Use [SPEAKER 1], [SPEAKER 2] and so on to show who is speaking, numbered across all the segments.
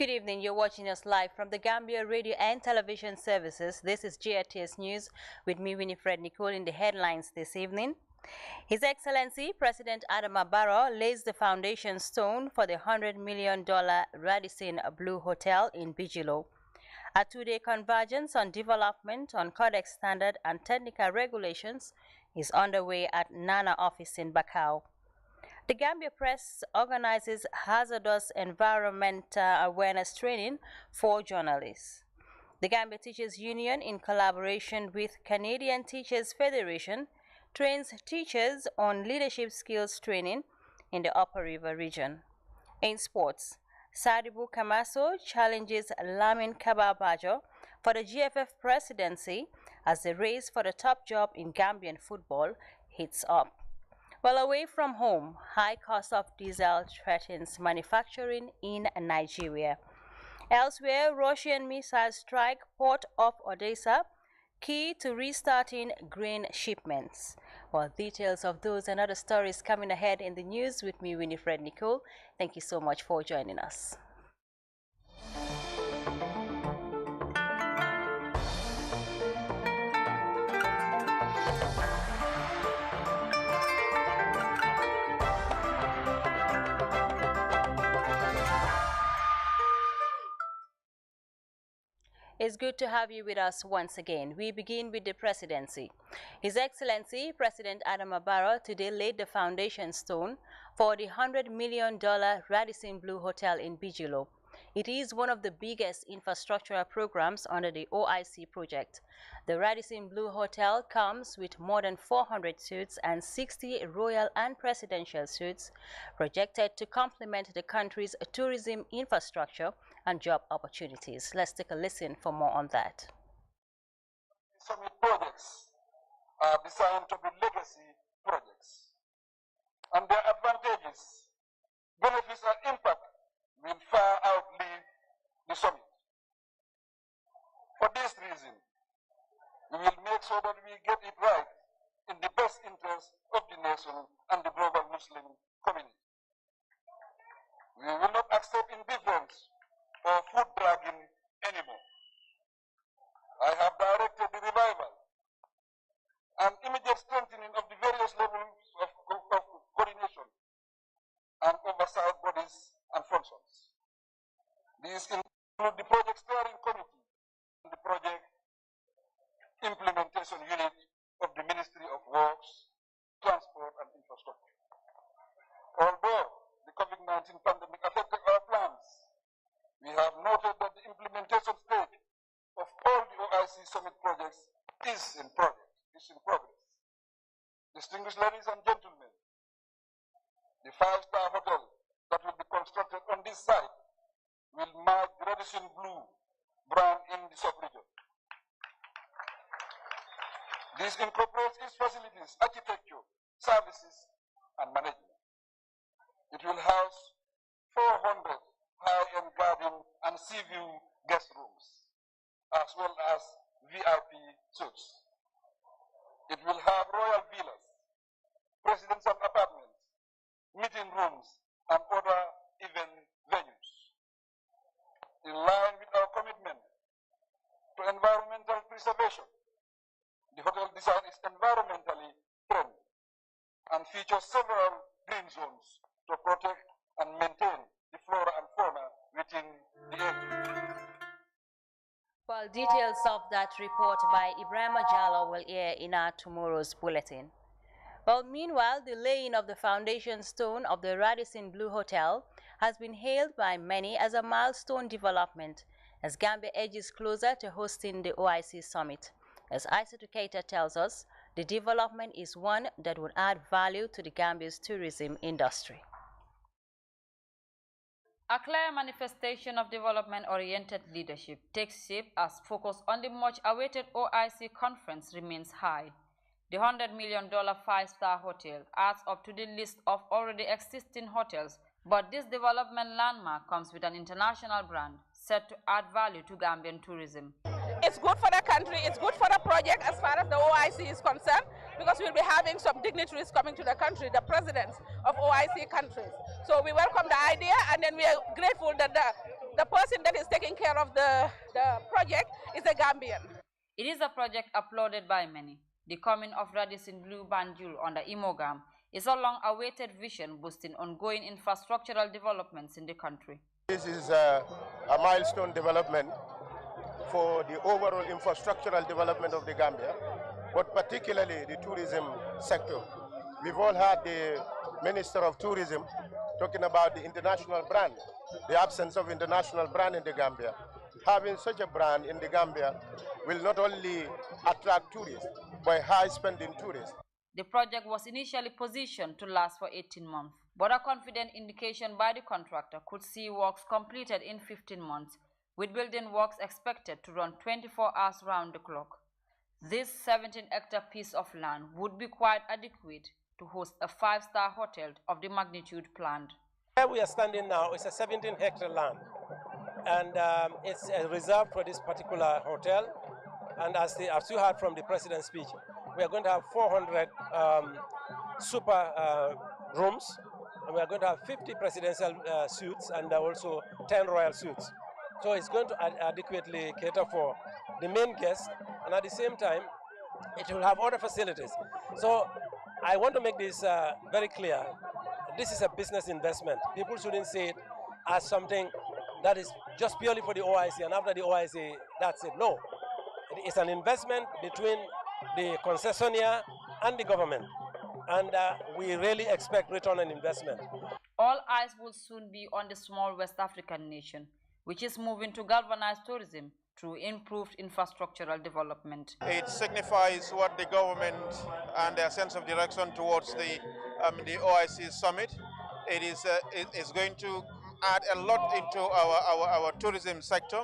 [SPEAKER 1] Good evening. You're watching us live from the Gambia Radio and Television Services. This is GRTS News with me, Winifred Nicole, in the headlines this evening. His Excellency President Adama Barrow lays the foundation stone for the $100 million Radisson Blu Hotel in Bijilo. A two-day convergence on development on Codex standard and technical regulations is underway at NANA office in Bakau. The Gambia Press organizes hazardous environment awareness training for journalists. The Gambia Teachers Union, in collaboration with Canadian Teachers Federation, trains teachers on leadership skills training in the Upper River region. In sports, Sadibu Kamaso challenges Lamin Kababajo for the GFF presidency as the race for the top job in Gambian football heats up. Well, away from home, high cost of diesel threatens manufacturing in Nigeria. Elsewhere, Russian missiles strike port of Odessa, key to restarting grain shipments. Well, details of those and other stories coming ahead in the news with me, Winifred Nicole. Thank you so much for joining us. It's good to have you with us once again. We begin with the presidency. His Excellency President Adama Barrow today laid the foundation stone for the $100 million Radisson Blu Hotel in Bijilo. It is one of the biggest infrastructural programs under the OIC project. The Radisson Blu Hotel comes with more than 400 suites and 60 royal and presidential suites, projected to complement the country's tourism infrastructure and job opportunities. Let's take a listen for more on that.
[SPEAKER 2] Summit projects are designed to be legacy projects, and their advantages, benefits, and impact will far outlive the summit. For this reason, we will make sure that we get it right in the best interest of the nation and the global Muslim community. We will not accept indifference or food dragging anymore. I have directed the revival and immediate strengthening of the various levels of coordination and oversight bodies and functions. These include the project steering committee and the project implementation unit of the Ministry of Works, Transport and Infrastructure. Although the COVID-19 pandemic affected our plans, we have noted that the implementation stage of all the OIC summit projects is in progress. Distinguished ladies and gentlemen, the 5-star hotel that will be constructed on this site will mark the Radisson Blu brand in the sub-region. This incorporates its facilities, architecture, services, and management. It will house 400 high-end garden and sea view guest rooms, as well as VIP suites. It will have royal villas, presidential apartments, meeting rooms, and other event venues. In line with our commitment to environmental preservation, the hotel design is environmentally friendly and features several green zones to protect and maintain the flora and fauna within the area.
[SPEAKER 1] Well, details of that report by Ibrahim Jallo will air in our tomorrow's bulletin. Well, meanwhile, the laying of the foundation stone of the Radisson Blu Hotel has been hailed by many as a milestone development as Gambia edges closer to hosting the OIC summit. As Isaac Keita tells us, the development is one that would add value to the Gambia's tourism industry.
[SPEAKER 3] A clear manifestation of development-oriented leadership takes shape as focus on the much-awaited OIC conference remains high. The $100 million 5-star hotel adds up to the list of already existing hotels, but this development landmark comes with an international brand set to add value to Gambian tourism.
[SPEAKER 4] It's good for the country, it's good for the project as far as the OIC is concerned, because we'll be having some dignitaries coming to the country, the presidents of OIC countries. So we welcome the idea, and then we are grateful that the the person that is taking care of the project is a Gambian.
[SPEAKER 3] It is a project applauded by many. The coming of Radisson Blu Banjul under Imogam is a long-awaited vision boosting ongoing infrastructural developments in the country.
[SPEAKER 5] This is a milestone development for the overall infrastructural development of the Gambia, but particularly the tourism sector. We've all had the Minister of Tourism talking about the international brand, the absence of international brand in the Gambia. Having such a brand in the Gambia will not only attract tourists, but high-spending tourists.
[SPEAKER 3] The project was initially positioned to last for 18 months, but a confident indication by the contractor could see works completed in 15 months, with building works expected to run 24 hours round the clock. This 17-hectare piece of land would be quite adequate to host a 5-star hotel of the magnitude planned.
[SPEAKER 6] Where we are standing now is a 17-hectare land, and it's reserved for this particular hotel. And as you heard from the President's speech, we are going to have 400 super rooms, and we are going to have 50 presidential suites and also 10 royal suites. So it's going to adequately cater for the main guests, and at the same time, it will have other facilities. So I want to make this very clear. This is a business investment. People shouldn't see it as something that is just purely for the OIC, and after the OIC, that's it. No, it's an investment between the concessionaire and the government, and we really expect return on investment.
[SPEAKER 3] All eyes will soon be on the small West African nation, which is moving to galvanize tourism through improved infrastructural development.
[SPEAKER 7] It signifies what the government and their sense of direction towards the OIC summit. It is going to add a lot into our tourism sector.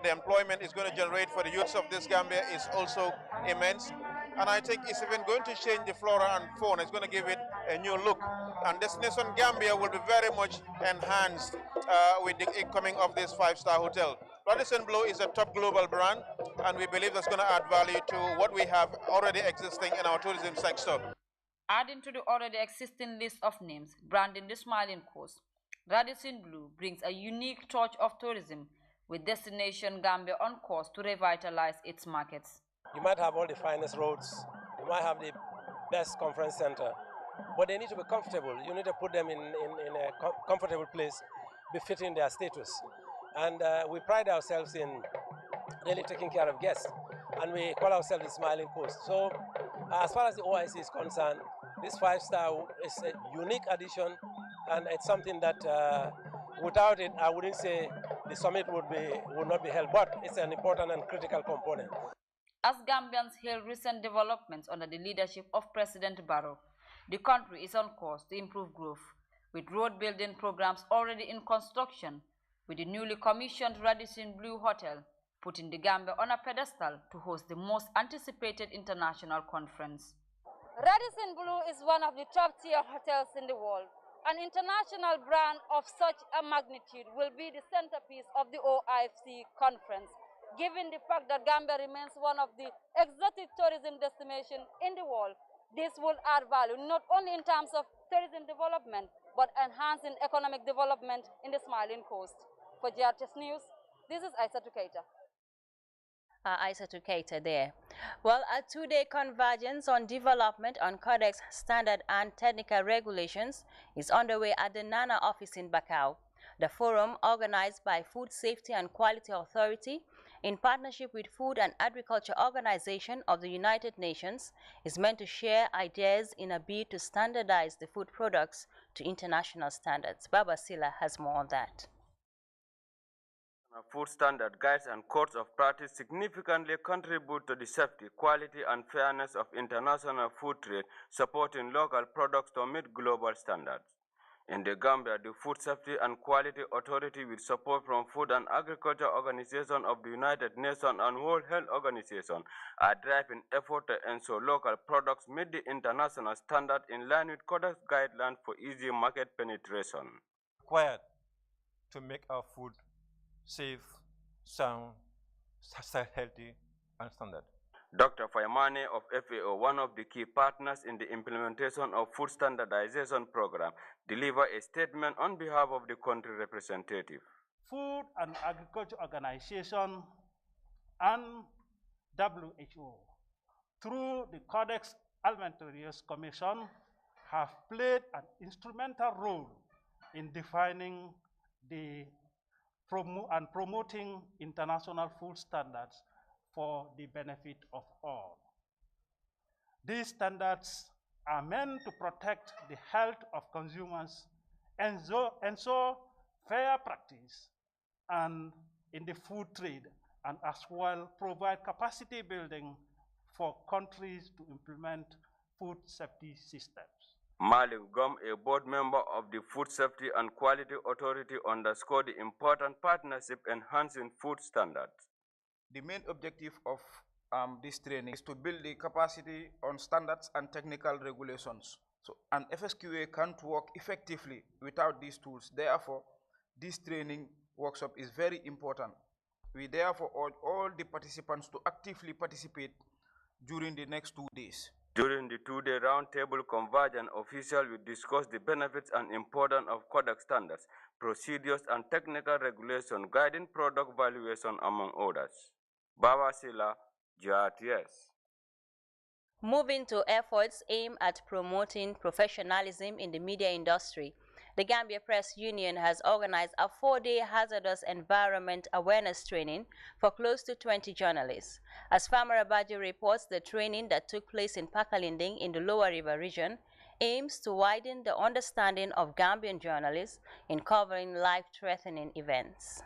[SPEAKER 7] The employment is going to generate for the youths of this Gambia is also immense. And I think it's even going to change the flora and fauna. It's going to give it a new look. And Destination Gambia will be very much enhanced with the incoming of this 5-star hotel. Radisson Blu is a top global brand, and we believe that's going to add value to what we have already existing in our tourism sector.
[SPEAKER 3] Adding to the already existing list of names branding the Smiling Coast, Radisson Blu brings a unique touch of tourism with Destination Gambia on course to revitalize its markets.
[SPEAKER 6] You might have all the finest roads, you might have the best conference center, but they need to be comfortable. You need to put them in a comfortable place befitting their status. And we pride ourselves in really taking care of guests, and we call ourselves the Smiling Coast. So as far as the OIC is concerned, this 5-star is a unique addition, and it's something that without it, I wouldn't say the summit would not be held, but it's an important and critical component.
[SPEAKER 3] As Gambians hail recent developments under the leadership of President Barrow, the country is on course to improve growth, with road building programs already in construction, with the newly commissioned Radisson Blu Hotel putting the Gambia on a pedestal to host the most anticipated international conference.
[SPEAKER 8] Radisson Blu is one of the top-tier hotels in the world. An international brand of such a magnitude will be the centerpiece of the OIC conference, given the fact that Gambia remains one of the exotic tourism destinations in the world. This will add value not only in terms of tourism development, but enhancing economic development in the Smiling Coast. For GRTS News, this is Aissatou Keita.
[SPEAKER 1] Aissatou Keita there. Well, a 2-day convergence on development on Codex standard and technical regulations is underway at the NANA office in Bakau. The forum, organized by Food Safety and Quality Authority in partnership with Food and Agriculture Organization of the United Nations, is meant to share ideas in a bid to standardize the food products to international standards. Baba Silla has more on that.
[SPEAKER 9] Food standard guides and codes of practice significantly contribute to the safety, quality, and fairness of international food trade, supporting local products to meet global standards. In the Gambia, the Food Safety and Quality Authority, with support from Food and Agriculture Organization of the United Nations and World Health Organization, are driving effort to ensure local products meet the international standard in line with Codex guidelines for easy market penetration.
[SPEAKER 10] Required to make our food safe, sound, healthy, and standard.
[SPEAKER 9] Dr. Faimane of FAO, one of the key partners in the implementation of food standardization program, delivered a statement on behalf of the country representative.
[SPEAKER 11] Food and Agriculture Organization, and WHO, through the Codex Alimentarius Commission, have played an instrumental role in defining and promoting international food standards for the benefit of all. These standards are meant to protect the health of consumers and ensure fair practice and in the food trade, and as well provide capacity building for countries to implement food safety systems.
[SPEAKER 9] Malik Gom, a board member of the Food Safety and Quality Authority, underscored the important partnership enhancing food standards.
[SPEAKER 12] The main objective of this training is to build the capacity on standards and technical regulations. So an FSQA can't work effectively without these tools. Therefore, this training workshop is very important. We therefore urge all the participants to actively participate during the next 2 days.
[SPEAKER 9] During the two-day roundtable, Convergent officials will discuss the benefits and importance of Codex standards, procedures, and technical regulation guiding product valuation, among others. Baba Sila, GRTS.
[SPEAKER 1] Moving to efforts aimed at promoting professionalism in the media industry, the Gambia Press Union has organized a 4-day hazardous environment awareness training for close to 20 journalists. As Farmer Abaji reports, the training that took place in Pakalinding in the Lower River region aims to widen the understanding of Gambian journalists in covering life-threatening events.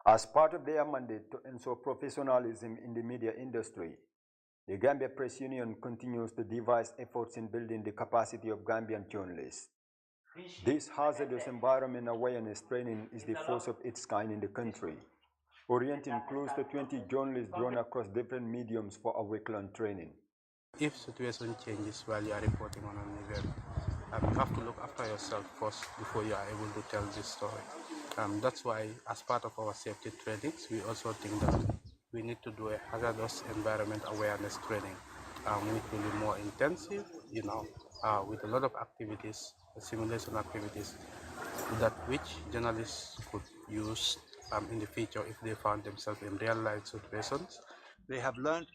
[SPEAKER 13] As part of their mandate to ensure professionalism in the media industry, the Gambia Press Union continues to devise efforts in building the capacity of Gambian journalists. This hazardous environment awareness training is the first of its kind in the country, orienting close to 20 journalists drawn across different mediums for a week-long training.
[SPEAKER 14] If situation changes while you are reporting on an event, you have to look after yourself first before you are able to tell this story. That's why, as part of our safety trainings, we also think that we need to do a hazardous environment awareness training. We need to be more intensive, with a lot of activities, simulation activities, that which journalists could use in the future if they found themselves in real-life situations.
[SPEAKER 15] They have learned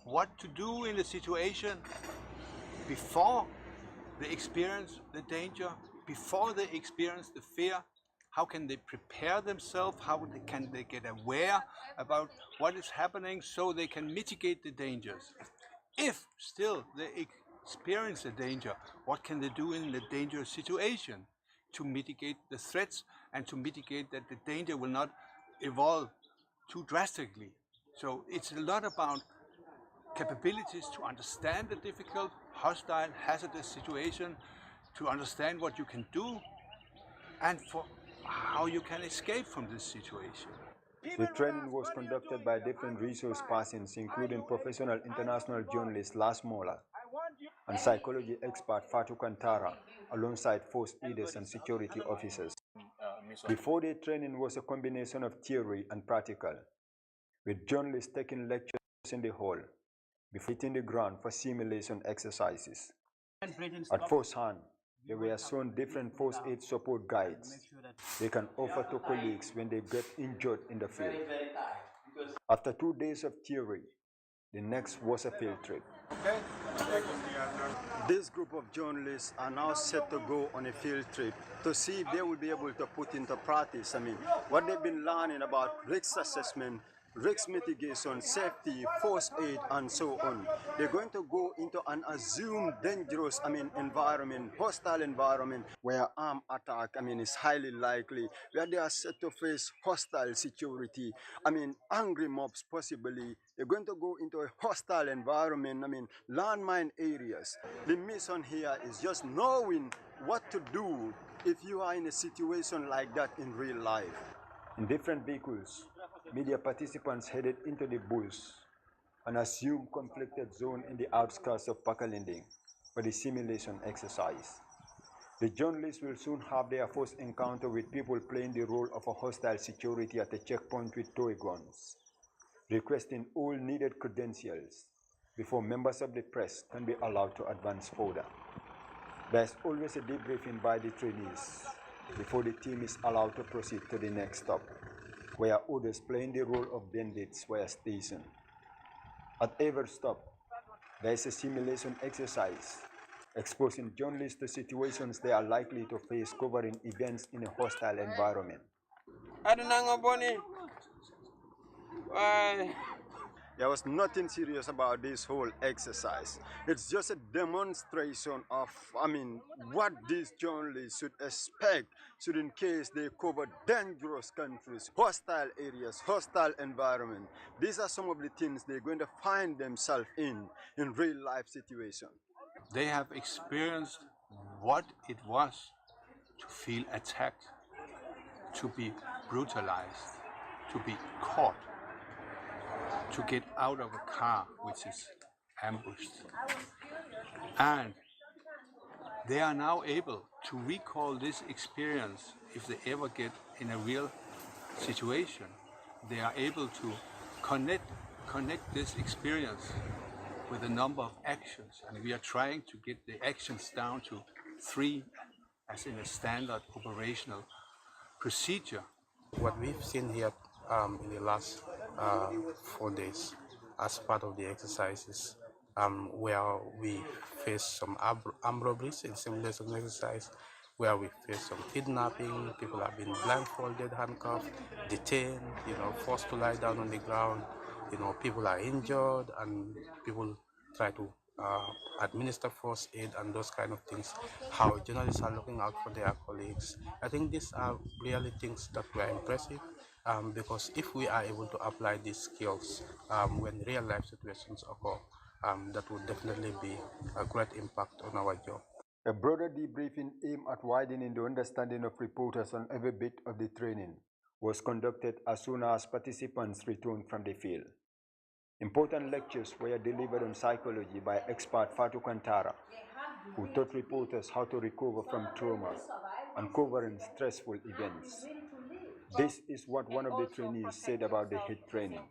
[SPEAKER 15] what to do in the situation before they experience the danger, before they experience the fear. How can they prepare themselves? How can they get aware about what is happening so they can mitigate the dangers? If still they experience a danger, what can they do in the dangerous situation to mitigate the threats and to mitigate that the danger will not evolve too drastically? So it's a lot about capabilities to understand the difficult, hostile, hazardous situation, to understand what you can do, and for how you can escape from this situation.
[SPEAKER 13] The training was conducted by different resource persons, including professional international journalist Las Mola and psychology expert Fatu Kantara, alongside force leaders and security officers. The 4-day training was a combination of theory and practical, with journalists taking lectures in the hall before hitting the ground for simulation exercises. At first hand, they were shown different first aid support guides they can offer to colleagues when they get injured in the field. After 2 days of theory, the next was a field trip. This group of journalists are now set to go on a field trip to see if they will be able to put into practice, what they've been learning about risk assessment, risk mitigation, safety, first aid, and so on. They're going to go into an assumed dangerous, environment, hostile environment, where armed attack, is highly likely, where they are set to face hostile security, angry mobs possibly. They're going to go into a hostile environment, landmine areas. The mission here is just knowing what to do if you are in a situation like that in real life. In different vehicles, media participants headed into the bush, an assumed conflicted zone in the outskirts of Pakalinding, for the simulation exercise. The journalists will soon have their first encounter with people playing the role of a hostile security at a checkpoint with toy guns, requesting all needed credentials before members of the press can be allowed to advance further. There's always a debriefing by the trainees before the team is allowed to proceed to the next stop, where others playing the role of bandits were stationed. At every stop, there is a simulation exercise, exposing journalists to situations they are likely to face covering events in a hostile environment. There was nothing serious about this whole exercise. It's just a demonstration of, what these journalists should expect should in case they cover dangerous countries, hostile areas, hostile environment. These are some of the things they're going to find themselves in real life situations.
[SPEAKER 15] They have experienced what it was to feel attacked, to be brutalized, to be caught, to get out of a car which is ambushed. And they are now able to recall this experience if they ever get in a real situation. They are able to connect this experience with a number of actions, and we are trying to get the actions down to 3 as in a standard operational procedure.
[SPEAKER 14] What we've seen here in the last 4 days as part of the exercises, where we faced some armed robberies in simulation exercise, where we faced some kidnapping, people have been blindfolded, handcuffed, detained, forced to lie down on the ground, people are injured and people try to administer first aid and those kind of things, how journalists are looking out for their colleagues. I think these are really things that were impressive, because if we are able to apply these skills when real life situations occur, that would definitely be a great impact on our job.
[SPEAKER 13] A broader debriefing aimed at widening the understanding of reporters on every bit of the training was conducted as soon as participants returned from the field. Important lectures were delivered on psychology by expert Fatu Kantara, who taught reporters how to recover from trauma and covering stressful events. This is what one of the trainees said about the HIT training.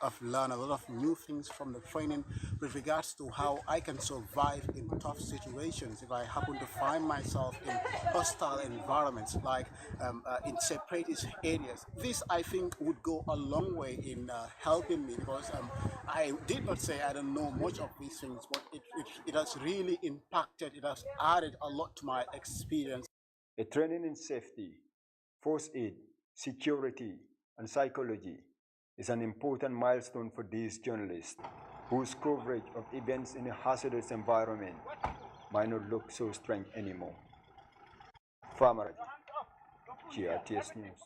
[SPEAKER 16] I've learned a lot of new things from the training with regards to how I can survive in tough situations if I happen to find myself in hostile environments, like in separatist areas. This, I think, would go a long way in helping me, because I did not say I don't know much of these things, but it has really impacted, it has added a lot to my experience.
[SPEAKER 13] A training in safety, first aid, security, and psychology is an important milestone for these journalists, whose coverage of events in a hazardous environment might not look so strange anymore. Farmer, GRTS News.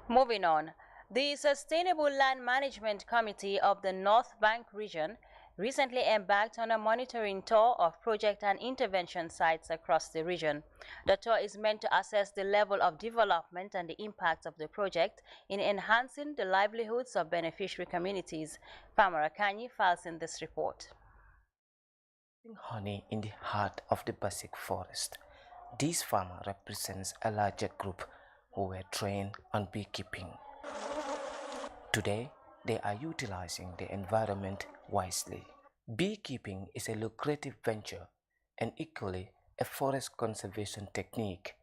[SPEAKER 1] Moving on, the Sustainable Land Management Committee of the North Bank region recently embarked on a monitoring tour of project and intervention sites across the region. The tour is meant to assess the level of development and the impact of the project in enhancing the livelihoods of beneficiary communities. Pamela Kanyi files in this report.
[SPEAKER 17] Honey in the heart of the basic forest. This farmer represents a larger group who were trained on beekeeping. Today, they are utilizing the environment wisely. Beekeeping is a lucrative venture and equally a forest conservation technique.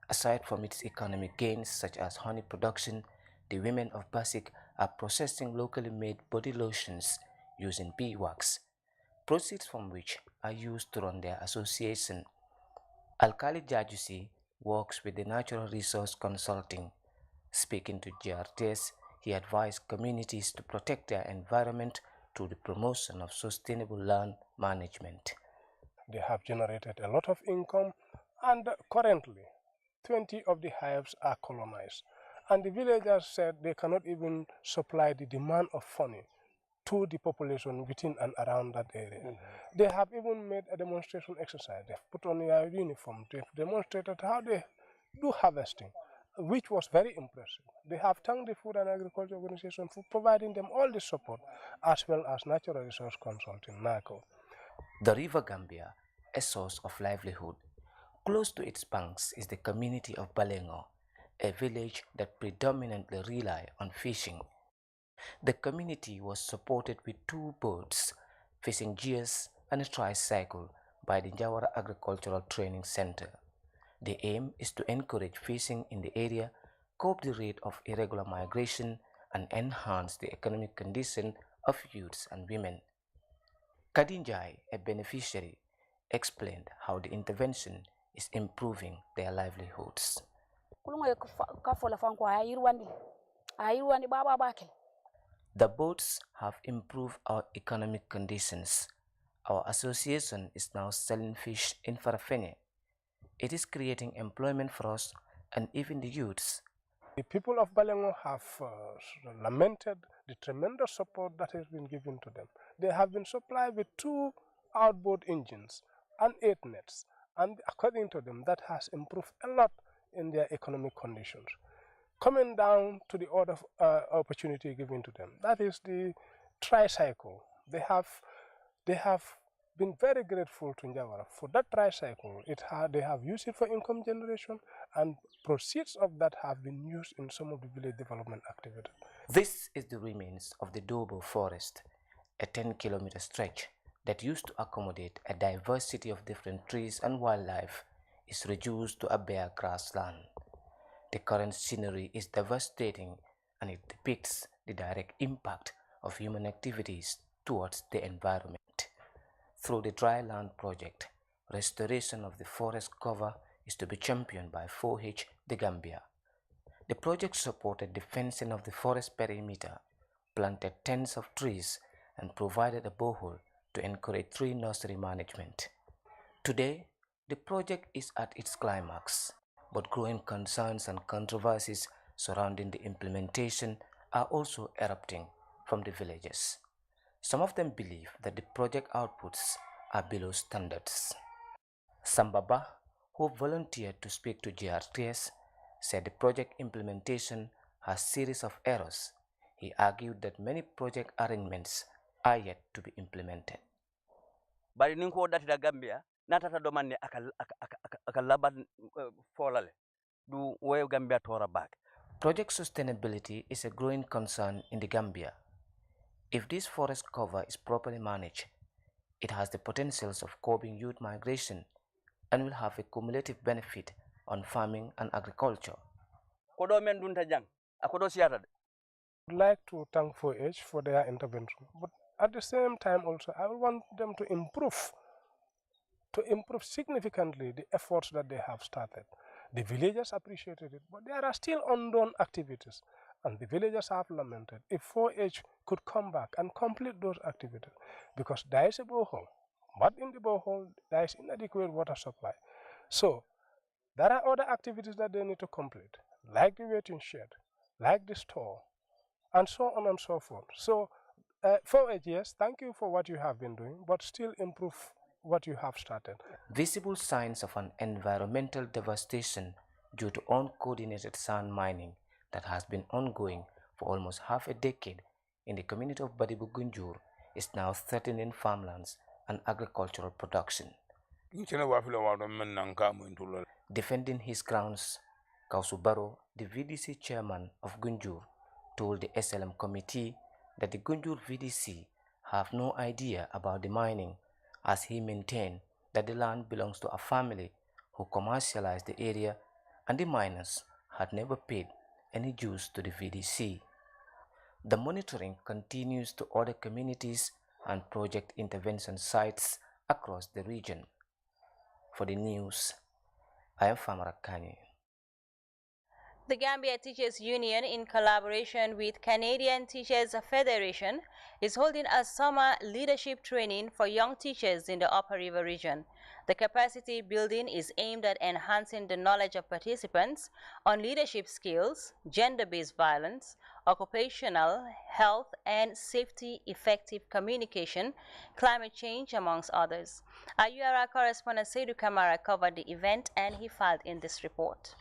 [SPEAKER 17] Aside from its economic gains such as honey production, the women of Basik are processing locally made body lotions using beeswax, proceeds from which are used to run their association. Alkali Jajusi works with the Natural Resource Consulting. Speaking to GRTS, he advised communities to protect their environment through the promotion of sustainable land management.
[SPEAKER 18] They have generated a lot of income, and currently 20 of the hives are colonized. And the villagers said they cannot even supply the demand of honey to the population within and around that area. They have even made a demonstration exercise. They've put on their uniform. They've demonstrated how they do harvesting, which was very impressive. They have thanked the Food and Agriculture Organization for providing them all the support, as well as Natural Resource Consulting, NACO.
[SPEAKER 17] The River Gambia, a source of livelihood. Close to its banks is the community of Balengo, a village that predominantly rely on fishing. The community was supported with 2 boats, fishing gears, and a tricycle by the Njawara Agricultural Training Center. The aim is to encourage fishing in the area, curb the rate of irregular migration, and enhance the economic condition of youths and women. Kadinjai, a beneficiary, explained how the intervention is improving their livelihoods. The boats have improved our economic conditions. Our association is now selling fish in Farafene. It is creating employment for us and even the youths.
[SPEAKER 18] The people of Balengo have lamented the tremendous support that has been given to them. They have been supplied with 2 outboard engines and 8 nets, and according to them, that has improved a lot in their economic conditions. Coming down to the other opportunity given to them, that is the tricycle. They have been very grateful to Njawara for that tricycle. They have used it for income generation, and proceeds of that have been used in some of the village development activities.
[SPEAKER 17] This is the remains of the Dobo forest, a 10-kilometer stretch that used to accommodate a diversity of different trees and wildlife is reduced to a bare grassland. The current scenery is devastating, and it depicts the direct impact of human activities towards the environment. Through the Dry Land Project, restoration of the forest cover is to be championed by 4H The Gambia. The project supported the fencing of the forest perimeter, planted tens of trees, and provided a borehole to encourage tree nursery management. Today, the project is at its climax, but growing concerns and controversies surrounding the implementation are also erupting from the villagers. Some of them believe that the project outputs are below standards. Sambaba, who volunteered to speak to GRTS, said the project implementation has series of errors. He argued that many project arrangements are yet to be implemented.
[SPEAKER 19] Bari ninko dati Gambia natata domande akalaban folale du way Gambia tora back.
[SPEAKER 17] Project sustainability is a growing concern in the Gambia. If this forest cover is properly managed, it has the potentials of curbing youth migration and will have a cumulative benefit on farming and agriculture.
[SPEAKER 18] I would like to thank 4H for their intervention, but at the same time also I want them to improve significantly the efforts that they have started. The villagers appreciated it, but there are still undone activities, and the villagers have lamented if 4H could come back and complete those activities, because there is a borehole, but in the borehole there is inadequate water supply. So there are other activities that they need to complete, like the waiting shed, like the store, and so on and so forth. So 4H, yes, thank you for what you have been doing, but still improve what you have started.
[SPEAKER 17] Visible signs of an environmental devastation due to uncoordinated sand mining that has been ongoing for almost half a decade in the community of Badibu Gunjur is now threatening farmlands and agricultural production. Defending his grounds, Kausubaro, the VDC chairman of Gunjur, told the SLM committee that the Gunjur VDC have no idea about the mining, as he maintained that the land belongs to a family who commercialized the area and the miners had never paid any dues to the VDC. The monitoring continues to other communities and project intervention sites across the region. For the news, I am Famara Kanye.
[SPEAKER 1] The Gambia Teachers Union, in collaboration with Canadian Teachers Federation, is holding a summer leadership training for young teachers in the Upper River region. The capacity building is aimed at enhancing the knowledge of participants on leadership skills, gender-based violence, occupational health and safety, effective communication, climate change, amongst others. Our URA correspondent Seydou Kamara covered the event, and he filed in this report.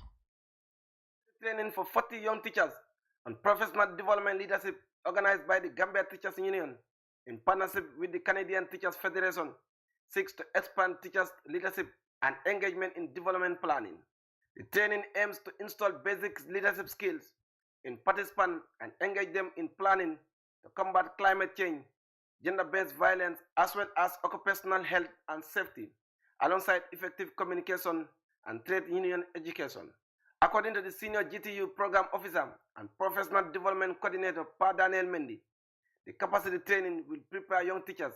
[SPEAKER 20] Training for 40 young teachers on professional development leadership organized by the Gambia Teachers Union in partnership with the Canadian Teachers Federation seeks to expand teachers' leadership and engagement in development planning. The training aims to install basic leadership skills in participants and engage them in planning to combat climate change, gender-based violence, as well as occupational health and safety, alongside effective communication and trade union education. According to the senior GTU program officer and professional development coordinator, Pa Daniel Mendy, the capacity training will prepare young teachers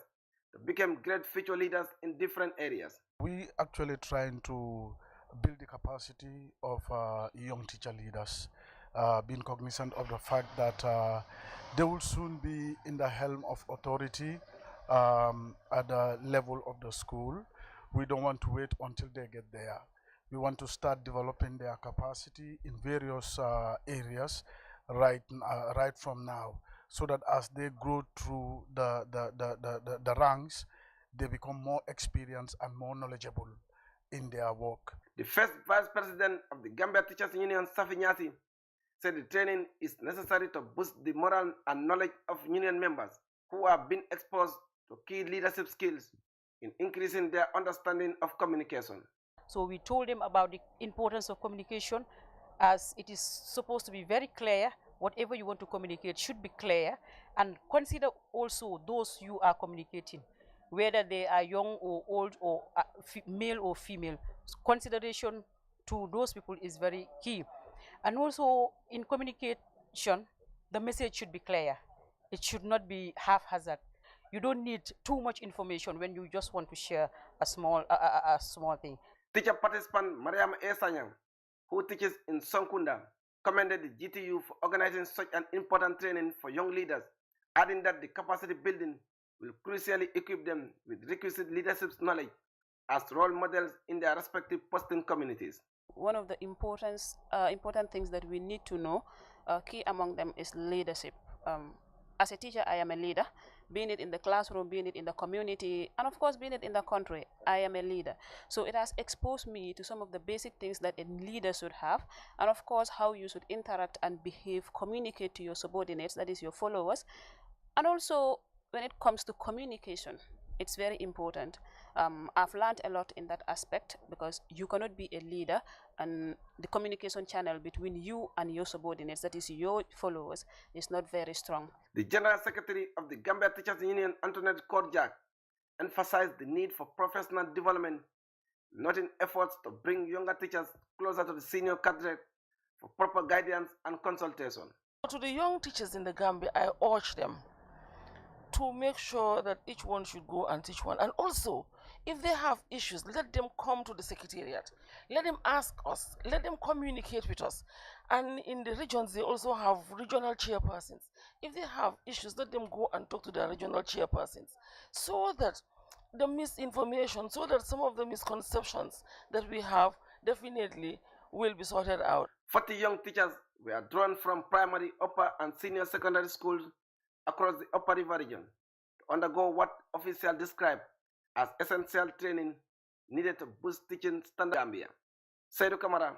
[SPEAKER 20] to become great future leaders in different areas.
[SPEAKER 2] We actually trying to build the capacity of young teacher leaders, being cognizant of the fact that they will soon be in the helm of authority at the level of the school. We don't want to wait until they get there. We want to start developing their capacity in various areas right from now, so that as they grow through the ranks, they become more experienced and more knowledgeable in their work.
[SPEAKER 20] The first vice president of the Gambia Teachers Union, Safi Nyasi, said the training is necessary to boost the moral and knowledge of union members who have been exposed to key leadership skills in increasing their understanding of communication.
[SPEAKER 21] So we told them about the importance of communication, as it is supposed to be very clear. Whatever you want to communicate should be clear, and consider also those you are communicating, whether they are young or old or male or female. Consideration to those people is very key. And also in communication, the message should be clear. It should not be haphazard. You don't need too much information when you just want to share a small thing.
[SPEAKER 20] Teacher participant Mariam Esanyang, who teaches in Sonkunda, commended the GTU for organizing such an important training for young leaders, adding that the capacity building will crucially equip them with requisite leadership knowledge as role models in their respective posting communities.
[SPEAKER 22] One of the important things that we need to know, key among them, is leadership. As a teacher, I am a leader, being it in the classroom, being it in the community, and of course, being it in the country, I am a leader. So it has exposed me to some of the basic things that a leader should have, and of course, how you should interact and behave, communicate to your subordinates, that is your followers. And also, when it comes to communication, it's very important. I've learned a lot in that aspect, because you cannot be a leader and the communication channel between you and your subordinates, that is your followers, is not very strong.
[SPEAKER 20] The General Secretary of the Gambia Teachers Union, Antoinette Korjak, emphasized the need for professional development, noting efforts to bring younger teachers closer to the senior cadre for proper guidance and consultation.
[SPEAKER 23] To the young teachers in the Gambia, I urge them to make sure that each one should go and teach one. And also, if they have issues, let them come to the secretariat. Let them ask us. Let them communicate with us. And in the regions, they also have regional chairpersons. If they have issues, let them go and talk to their regional chairpersons, so that the misinformation, so that some of the misconceptions that we have definitely will be sorted out.
[SPEAKER 20] 40 young teachers were drawn from primary, upper, and senior secondary schools across the Upper River region to undergo what officials described as essential training needed to boost teaching standards in Gambia. Saidu Kamara,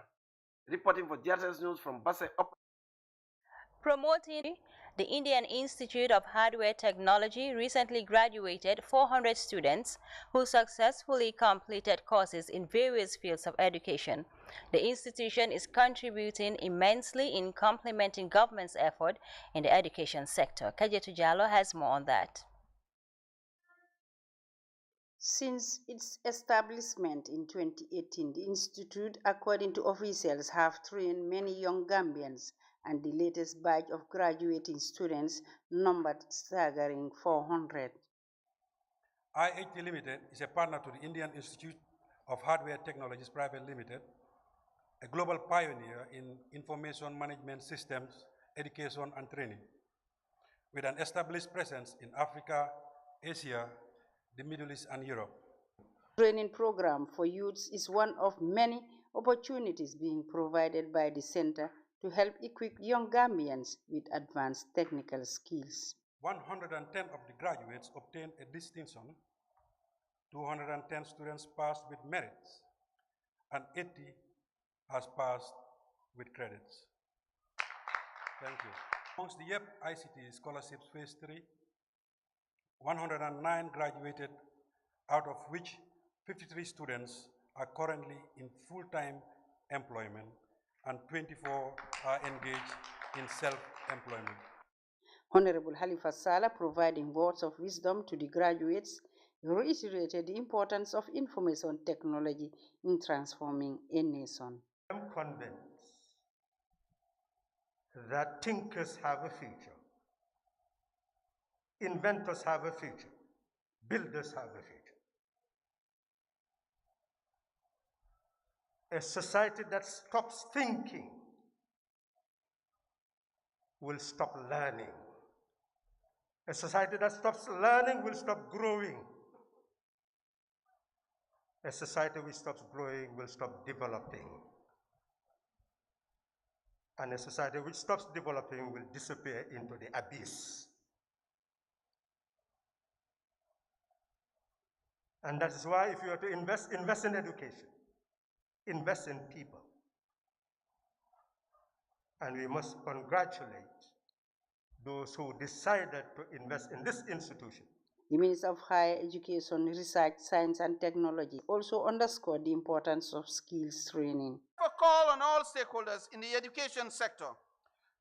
[SPEAKER 20] reporting for GRTS News from Basse Upper.
[SPEAKER 1] Promoting the Indian Institute of Hardware Technology recently graduated 400 students who successfully completed courses in various fields of education. The institution is contributing immensely in complementing government's effort in the education sector. Kajetu Jallo has more on that.
[SPEAKER 24] Since its establishment in 2018, the institute, according to officials, have trained many young Gambians, and the latest batch of graduating students numbered staggering 400.
[SPEAKER 25] IHT Limited is a partner to the Indian Institute of Hardware Technologies Private Limited, a global pioneer in information management systems, education and training, with an established presence in Africa, Asia, the Middle East and Europe.
[SPEAKER 24] Training program for youths is one of many opportunities being provided by the center to help equip young Gambians with advanced technical skills.
[SPEAKER 25] 110 of the graduates obtained a distinction, 210 students passed with merits, and 80 has passed with credits. Thank you. Amongst the YEP ICT Scholarships Phase 3, 109 graduated, out of which 53 students are currently in full-time employment and 24 are engaged in self-employment.
[SPEAKER 24] Honorable Halifa Saleh, providing words of wisdom to the graduates, He reiterated the importance of information technology in transforming a nation.
[SPEAKER 3] I am convinced that thinkers have a future, inventors have a future, builders have a future. A society that stops thinking will stop learning. A society that stops learning will stop growing. A society which stops growing will stop developing. And a society which stops developing will disappear into the abyss. And that is why if you are to invest in education, invest in people. And we must congratulate those who decided to invest in this institution.
[SPEAKER 24] The Minister of Higher Education, Research, Science and Technology also underscored the importance of skills training.
[SPEAKER 4] A call on all stakeholders in the education sector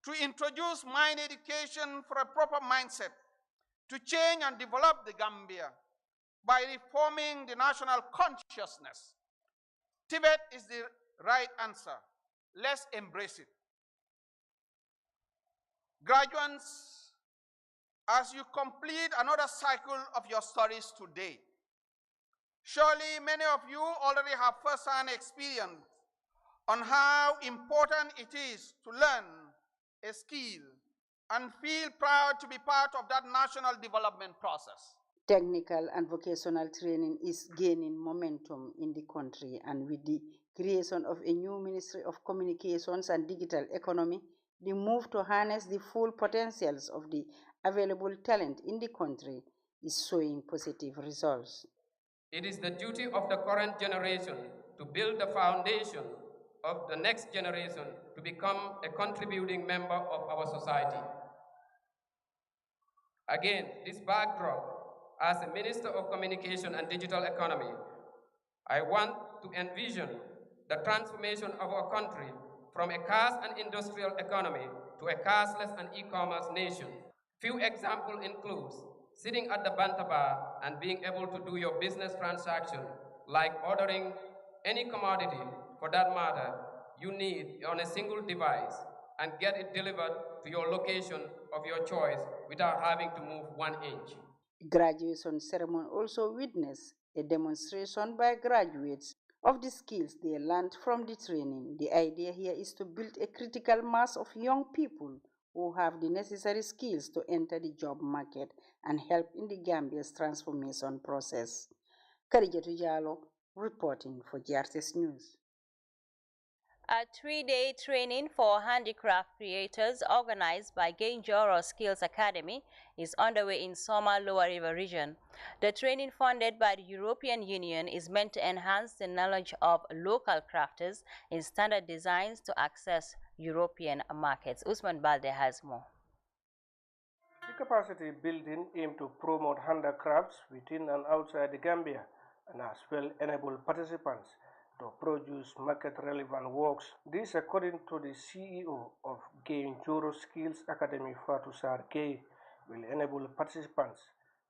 [SPEAKER 4] to introduce mind education for a proper mindset, to change and develop the Gambia by reforming the national consciousness. Tibet is the right answer. Let's embrace it. Graduates, as you complete another cycle of your studies today, surely many of you already have first-hand experience on how important it is to learn a skill and feel proud to be part of that national development process.
[SPEAKER 24] Technical and vocational training is gaining momentum in the country, and with the creation of a new Ministry of Communications and Digital Economy, the move to harness the full potentials of the available talent in the country is showing positive results.
[SPEAKER 5] It is the duty of the current generation to build the foundation of the next generation to become a contributing member of our society. Again, this backdrop, as a Minister of Communication and Digital Economy, I want to envision the transformation of our country from a cash and industrial economy to a cashless and e-commerce nation. Few examples include sitting at the Banta bar and being able to do your business transaction, like ordering any commodity, for that matter, you need on a single device and get it delivered to your location of your choice without having to move 1 inch.
[SPEAKER 24] Graduation ceremony also witnessed a demonstration by graduates of the skills they learned from the training. The idea here is to build a critical mass of young people who have the necessary skills to enter the job market and help in the Gambia's transformation process. Karijatu Jallo, reporting for GRTS News.
[SPEAKER 1] A 3-day training for handicraft creators organized by Gainjoro Skills Academy is underway in Soma Lower River region. The training, funded by the European Union, is meant to enhance the knowledge of local crafters in standard designs to access European markets. Usman Balde has more.
[SPEAKER 6] The capacity building aims to promote handicrafts within and outside the Gambia and as well enable participants to produce market-relevant works. This, according to the CEO of Gainjoro Skills Academy, Fatou Sarkey, will enable participants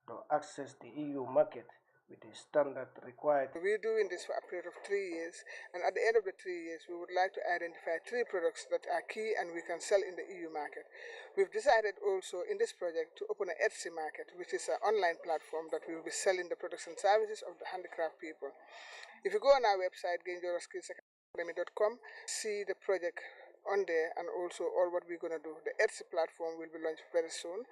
[SPEAKER 6] to access the EU market with the standard required.
[SPEAKER 7] We're doing this for a period of 3 years, and at the end of the 3 years, we would like to identify 3 products that are key and we can sell in the EU market. We've decided also in this project to open an Etsy market, which is an online platform that we will be selling the products and services of the handicraft people. If you go on our website, gainjoroskillsacademy.com, see the project on there and also all what we're going to do. The Etsy platform will be launched very soon,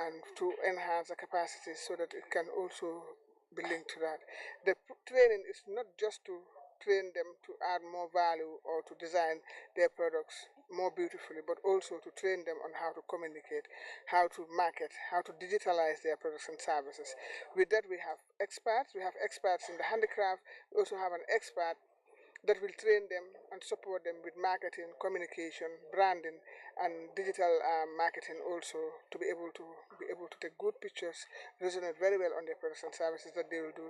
[SPEAKER 7] and to enhance the capacity so that it can also be linked to that. The training is not just to train them to add more value or to design their products more beautifully, but also to train them on how to communicate, how to market, how to digitalize their products and services. With that, we have experts. We have experts in the handicraft. We also have an expert that will train them and support them with marketing, communication, branding, and digital marketing also, to be able to take good pictures, resonate very well on their products and services that they will do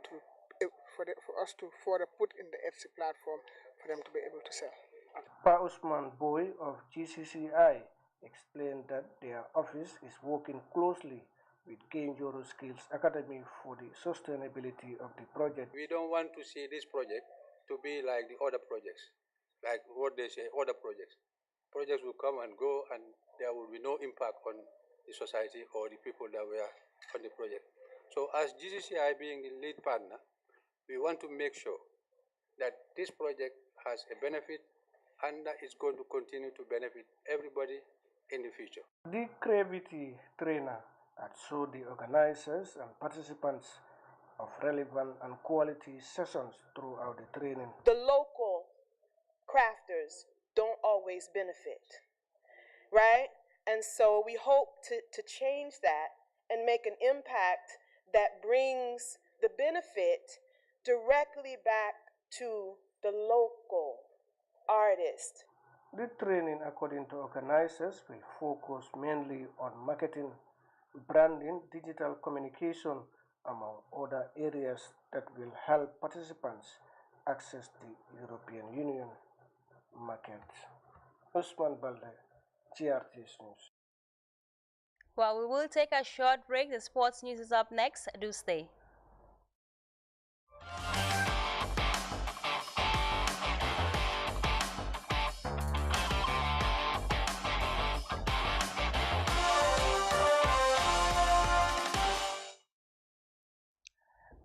[SPEAKER 7] for us to further put in the Etsy platform for them to be able to sell.
[SPEAKER 6] Pa Usman Boy of GCCI explained that their office is working closely with Kenjoro Skills Academy for the sustainability of the project.
[SPEAKER 8] We don't want to see this project to be like the other projects, like what they say, other projects. Projects will come and go, and there will be no impact on the society or the people that were on the project. So as GCCI being the lead partner, we want to make sure that this project has a benefit and that it's going to continue to benefit everybody in the future.
[SPEAKER 6] The Gravity trainer had showed the organizers and participants of relevant and quality sessions throughout the training.
[SPEAKER 9] The local crafters don't always benefit, right? And so we hope to change that and make an impact that brings the benefit directly back to the local artist.
[SPEAKER 6] The training, according to organizers, will focus mainly on marketing, branding, digital communication, among other areas that will help participants access the European Union market. Usman Balde, GRTS News.
[SPEAKER 1] Well, we will take a short break. The sports news is up next. Do stay.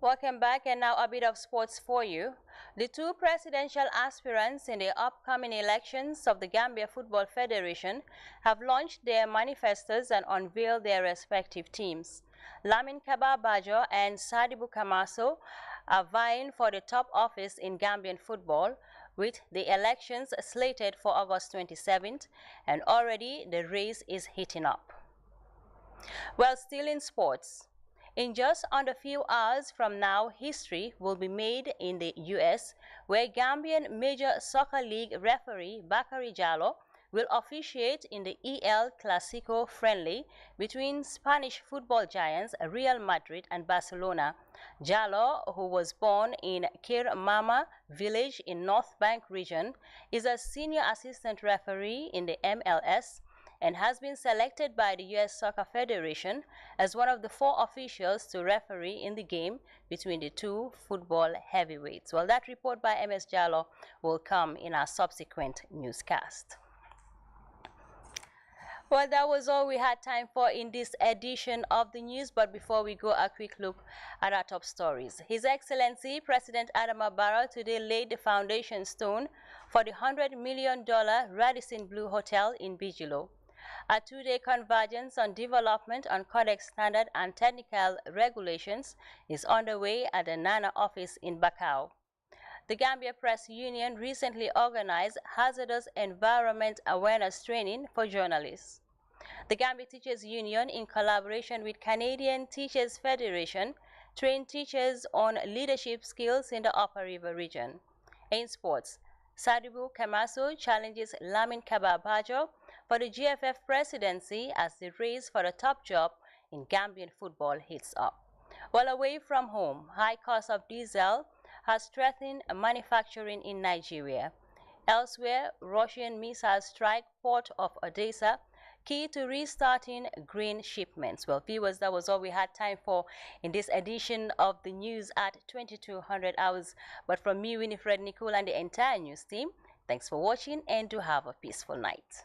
[SPEAKER 1] Welcome back, and now a bit of sports for you. The two presidential aspirants in the upcoming elections of the Gambia Football Federation have launched their manifestos and unveiled their respective teams. Lamin Kaba Bajo and Sadibu Kamaso are vying for the top office in Gambian football, with the elections slated for August 27th, and already the race is heating up. Well, still in sports. In just under a few hours from now, history will be made in the U.S., where Gambian Major Soccer League referee Bakary Jallow will officiate in the EL Clasico friendly between Spanish football giants Real Madrid and Barcelona. Jallow, who was born in Kirmama village in North Bank region, is a senior assistant referee in the MLS and has been selected by the U.S. Soccer Federation as one of the 4 officials to referee in the game between the two football heavyweights. Well, that report by MS Jallow will come in our subsequent newscast. Well, that was all we had time for in this edition of the news, but before we go, a quick look at our top stories. His Excellency President Adama Barrow today laid the foundation stone for the $100 million Radisson Blu Hotel in Bijilo. A 2-day convergence on development on Codex standard and technical regulations is underway at the NANA office in Bakau. The Gambia Press Union recently organized hazardous environment awareness training for journalists. The Gambia Teachers Union, in collaboration with Canadian Teachers Federation, trained teachers on leadership skills in the Upper River region. In sports, Sadibu Kamaso challenges Lamin Kaba Bajo for the GFF presidency as the race for the top job in Gambian football heats up. While away from home, high cost of diesel has threatened manufacturing in Nigeria. Elsewhere, Russian missiles strike port of Odessa, key to restarting grain shipments. Well, viewers, that was all we had time for in this edition of the news at 2200 hours. But from me, Winifred Nicole, and the entire news team, thanks for watching and do have a peaceful night.